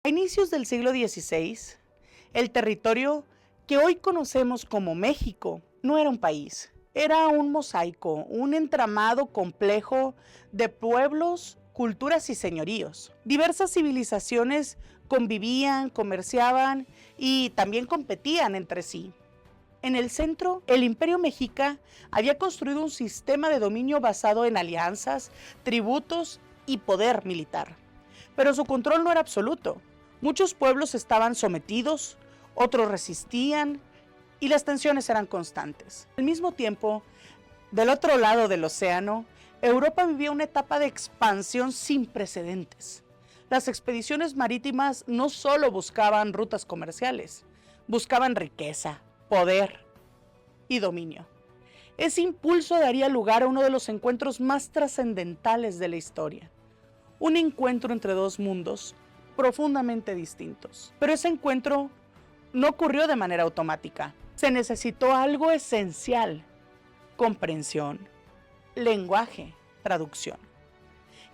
A inicios del siglo XVI, el territorio que hoy conocemos como México no era un país, era un mosaico, un entramado complejo de pueblos, culturas y señoríos. Diversas civilizaciones convivían, comerciaban y también competían entre sí. En el centro, el Imperio Mexica había construido un sistema de dominio basado en alianzas, tributos y poder militar. Pero su control no era absoluto. Muchos pueblos estaban sometidos, otros resistían y las tensiones eran constantes. Al mismo tiempo, del otro lado del océano, Europa vivía una etapa de expansión sin precedentes. Las expediciones marítimas no solo buscaban rutas comerciales, buscaban riqueza, poder y dominio. Ese impulso daría lugar a uno de los encuentros más trascendentales de la historia. Un encuentro entre dos mundos profundamente distintos. Pero ese encuentro no ocurrió de manera automática. Se necesitó algo esencial: comprensión, lenguaje, traducción.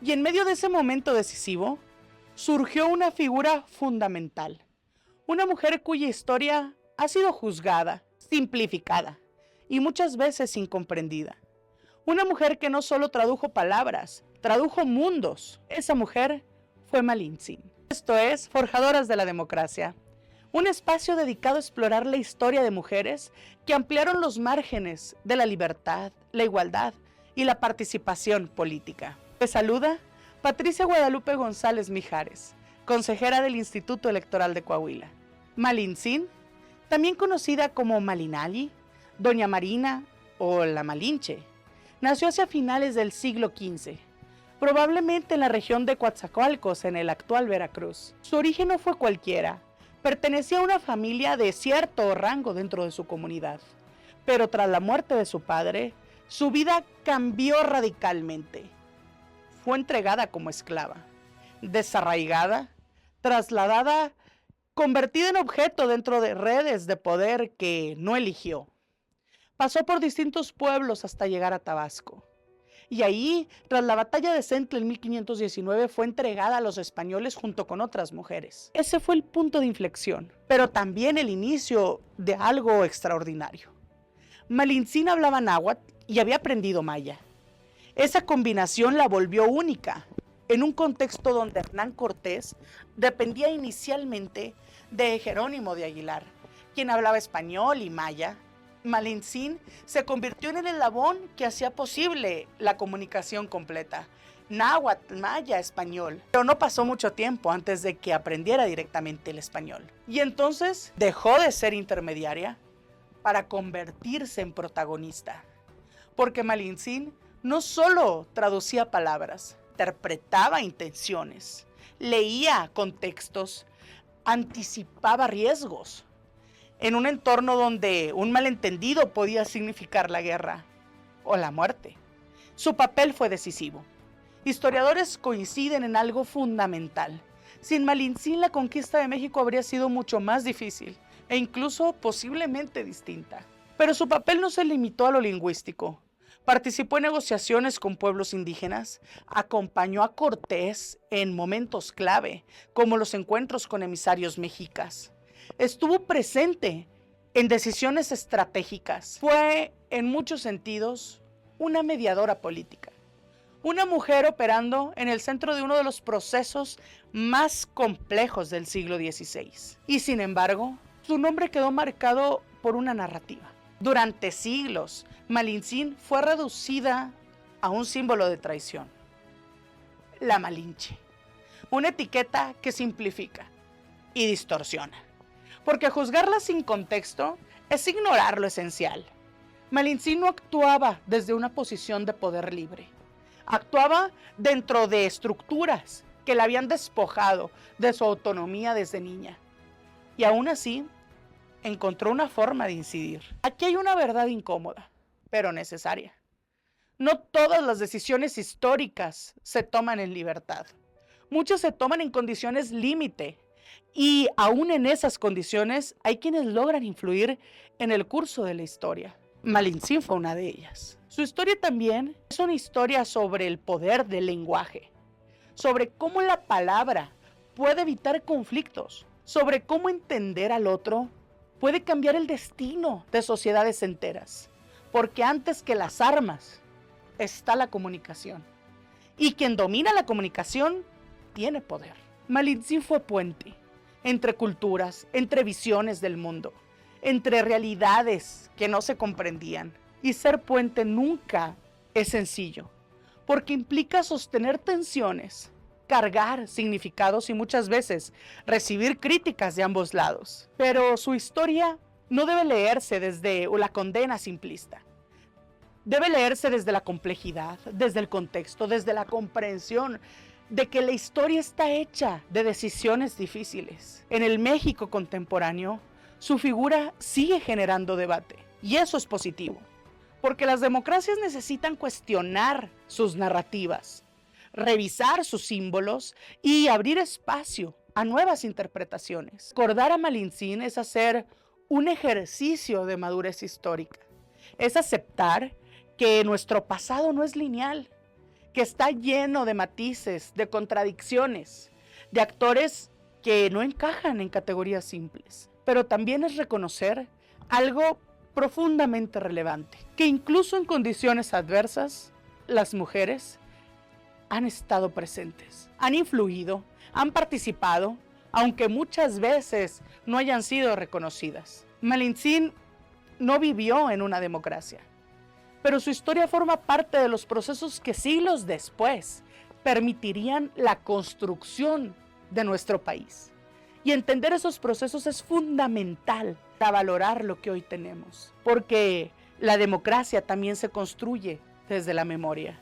Y en medio de ese momento decisivo, surgió una figura fundamental. Una mujer cuya historia ha sido juzgada, simplificada y muchas veces incomprendida. Una mujer que no solo tradujo palabras, tradujo mundos. Esa mujer fue Malintzin. Esto es Forjadoras de la Democracia, un espacio dedicado a explorar la historia de mujeres que ampliaron los márgenes de la libertad, la igualdad y la participación política. Te saluda Patricia Guadalupe González Mijares, consejera del Instituto Electoral de Coahuila. Malintzin, también conocida como Malinali, Doña Marina o la Malinche, nació hacia finales del siglo XV, probablemente en la región de Coatzacoalcos, en el actual Veracruz. Su origen no fue cualquiera, pertenecía a una familia de cierto rango dentro de su comunidad, pero tras la muerte de su padre, su vida cambió radicalmente. Fue entregada como esclava, desarraigada, trasladada, convertida en objeto dentro de redes de poder que no eligió. Pasó por distintos pueblos hasta llegar a Tabasco. Y ahí, tras la batalla de Centla en 1519, fue entregada a los españoles junto con otras mujeres. Ese fue el punto de inflexión, pero también el inicio de algo extraordinario. Malintzin hablaba náhuatl y había aprendido maya. Esa combinación la volvió única, en un contexto donde Hernán Cortés dependía inicialmente de Jerónimo de Aguilar, quien hablaba español y maya. Malintzin se convirtió en el eslabón que hacía posible la comunicación completa. Náhuatl, maya, español. Pero no pasó mucho tiempo antes de que aprendiera directamente el español. Y entonces dejó de ser intermediaria para convertirse en protagonista. Porque Malintzin no solo traducía palabras, interpretaba intenciones, leía contextos, anticipaba riesgos. En un entorno donde un malentendido podía significar la guerra o la muerte. Su papel fue decisivo. Historiadores coinciden en algo fundamental. Sin Malintzin, la conquista de México habría sido mucho más difícil e incluso posiblemente distinta. Pero su papel no se limitó a lo lingüístico. Participó en negociaciones con pueblos indígenas, acompañó a Cortés en momentos clave, como los encuentros con emisarios mexicas. Estuvo presente en decisiones estratégicas. Fue, en muchos sentidos, una mediadora política. Una mujer operando en el centro de uno de los procesos más complejos del siglo XVI. Y sin embargo, su nombre quedó marcado por una narrativa. Durante siglos, Malintzin fue reducida a un símbolo de traición. La Malinche. Una etiqueta que simplifica y distorsiona. Porque juzgarla sin contexto es ignorar lo esencial. Malintzin no actuaba desde una posición de poder libre. Actuaba dentro de estructuras que la habían despojado de su autonomía desde niña. Y aún así, encontró una forma de incidir. Aquí hay una verdad incómoda, pero necesaria. No todas las decisiones históricas se toman en libertad. Muchas se toman en condiciones límite. Y aún en esas condiciones hay quienes logran influir en el curso de la historia. Malintzin fue una de ellas. Su historia también es una historia sobre el poder del lenguaje, sobre cómo la palabra puede evitar conflictos, sobre cómo entender al otro, puede cambiar el destino de sociedades enteras, porque antes que las armas está la comunicación, y quien domina la comunicación tiene poder. Malintzin fue puente entre culturas, entre visiones del mundo, entre realidades que no se comprendían, y ser puente nunca es sencillo, porque implica sostener tensiones, cargar significados y muchas veces recibir críticas de ambos lados. Pero su historia no debe leerse desde la condena simplista. Debe leerse desde la complejidad, desde el contexto, desde la comprensión de que la historia está hecha de decisiones difíciles. En el México contemporáneo, su figura sigue generando debate, y eso es positivo, porque las democracias necesitan cuestionar sus narrativas, revisar sus símbolos y abrir espacio a nuevas interpretaciones. Recordar a Malintzin es hacer un ejercicio de madurez histórica, es aceptar que nuestro pasado no es lineal, que está lleno de matices, de contradicciones, de actores que no encajan en categorías simples. Pero también es reconocer algo profundamente relevante, que incluso en condiciones adversas, las mujeres han estado presentes, han influido, han participado, aunque muchas veces no hayan sido reconocidas. Malintzin no vivió en una democracia, pero su historia forma parte de los procesos que siglos después permitirían la construcción de nuestro país. Y entender esos procesos es fundamental para valorar lo que hoy tenemos, porque la democracia también se construye desde la memoria,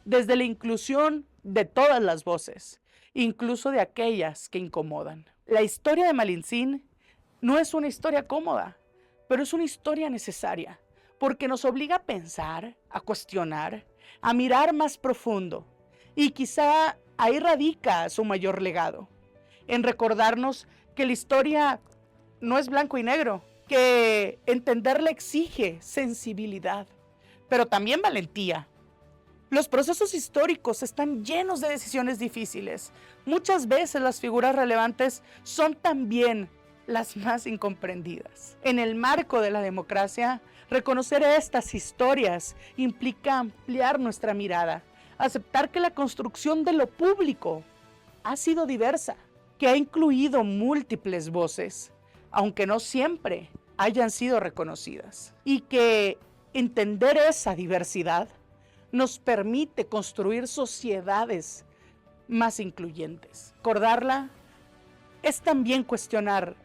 desde la inclusión de todas las voces, incluso de aquellas que incomodan. La historia de Malintzin no es una historia cómoda, pero es una historia necesaria, porque nos obliga a pensar, a cuestionar, a mirar más profundo, y quizá ahí radica su mayor legado, en recordarnos que la historia no es blanco y negro, que entenderla exige sensibilidad, pero también valentía. Los procesos históricos están llenos de decisiones difíciles. Muchas veces las figuras relevantes son también las más incomprendidas. En el marco de la democracia, reconocer estas historias implica ampliar nuestra mirada, aceptar que la construcción de lo público ha sido diversa, que ha incluido múltiples voces, aunque no siempre hayan sido reconocidas, y que entender esa diversidad nos permite construir sociedades más incluyentes. Recordarla es también cuestionar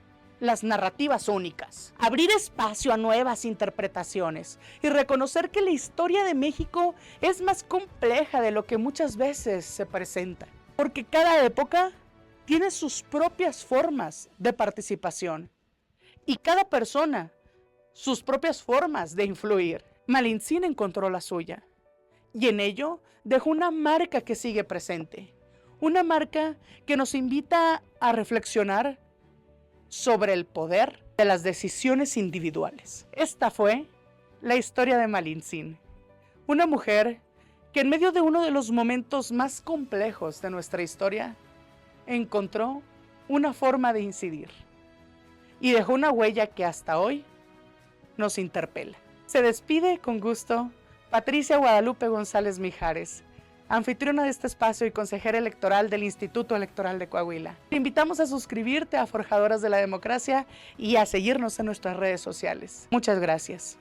las narrativas únicas, abrir espacio a nuevas interpretaciones y reconocer que la historia de México es más compleja de lo que muchas veces se presenta, porque cada época tiene sus propias formas de participación y cada persona sus propias formas de influir. Malintzin encontró la suya y en ello dejó una marca que sigue presente, una marca que nos invita a reflexionar sobre el poder de las decisiones individuales. Esta fue la historia de Malintzin, una mujer que en medio de uno de los momentos más complejos de nuestra historia encontró una forma de incidir y dejó una huella que hasta hoy nos interpela. Se despide con gusto Patricia Guadalupe González Mijares, anfitriona de este espacio y consejera electoral del Instituto Electoral de Coahuila. Te invitamos a suscribirte a Forjadoras de la Democracia y a seguirnos en nuestras redes sociales. Muchas gracias.